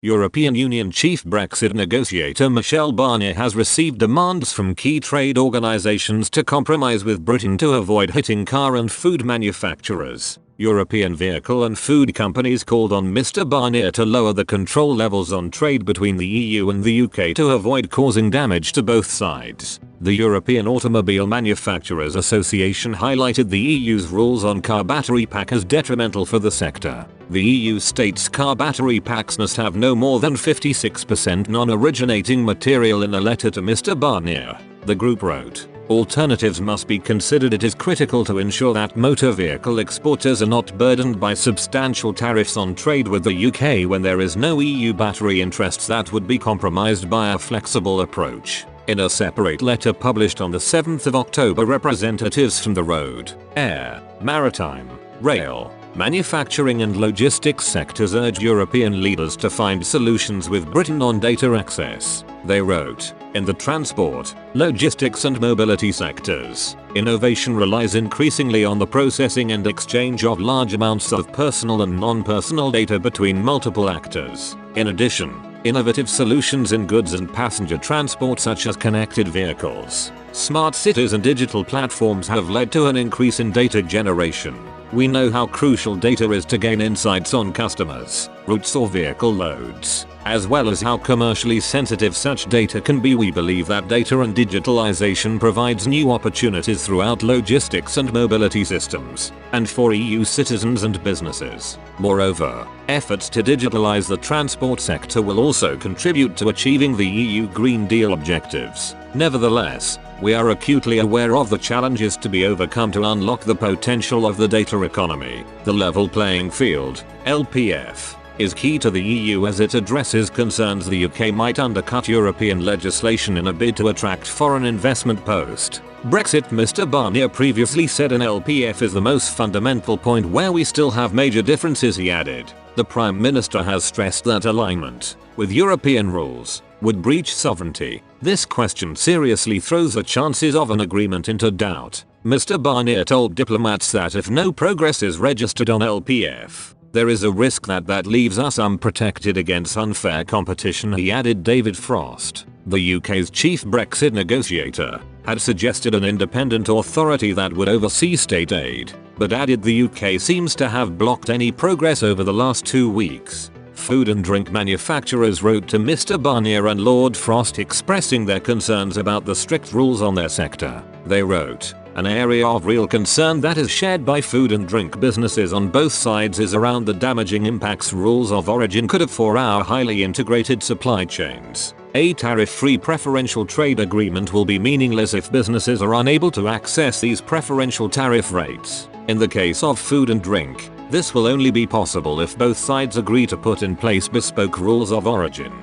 European Union chief Brexit negotiator Michel Barnier has received demands from key trade organisations to compromise with Britain to avoid hitting car and food manufacturers. European vehicle and food companies called on Mr. Barnier to lower the control levels on trade between the EU and the UK to avoid causing damage to both sides. The European Automobile Manufacturers Association highlighted the EU's rules on car battery pack as detrimental for the sector. The EU states car battery packs must have no more than 56% non-originating material in a letter to Mr. Barnier. The group wrote, "Alternatives must be considered. It is critical to ensure that motor vehicle exporters are not burdened by substantial tariffs on trade with the UK when there is no EU battery interests that would be compromised by a flexible approach." In a separate letter published on the 7th of October, representatives from the road, air, maritime, rail, manufacturing and logistics sectors urged European leaders to find solutions with Britain on data access. They wrote, "In the transport, logistics and mobility sectors, innovation relies increasingly on the processing and exchange of large amounts of personal and non-personal data between multiple actors. In addition, innovative solutions in goods and passenger transport such as connected vehicles, smart cities and digital platforms have led to an increase in data generation. We know how crucial data is to gain insights on customers, routes or vehicle loads, as well as how commercially sensitive such data can be. We believe that data and digitalization provides new opportunities throughout logistics and mobility systems, and for EU citizens and businesses. Moreover, efforts to digitalize the transport sector will also contribute to achieving the EU Green Deal objectives. Nevertheless, we are acutely aware of the challenges to be overcome to unlock the potential of the data economy. The level playing field, LPF, is key to the EU as it addresses concerns the UK might undercut European legislation in a bid to attract foreign investment post Brexit. Mr. Barnier previously said an LPF is the most fundamental point where we still have major differences, he added. The Prime Minister has stressed that alignment with European rules would breach sovereignty. This question seriously throws the chances of an agreement into doubt. Mr. Barnier told diplomats that if no progress is registered on LPF, there is a risk that leaves us unprotected against unfair competition, he added. David Frost, the UK's chief Brexit negotiator, had suggested an independent authority that would oversee state aid, but added the UK seems to have blocked any progress over the last 2 weeks. Food and drink manufacturers wrote to Mr. Barnier and Lord Frost expressing their concerns about the strict rules on their sector. They wrote, "An area of real concern that is shared by food and drink businesses on both sides is around the damaging impacts rules of origin could have for our highly integrated supply chains. A tariff-free preferential trade agreement will be meaningless if businesses are unable to access these preferential tariff rates. In the case of food and drink, this will only be possible if both sides agree to put in place bespoke rules of origin."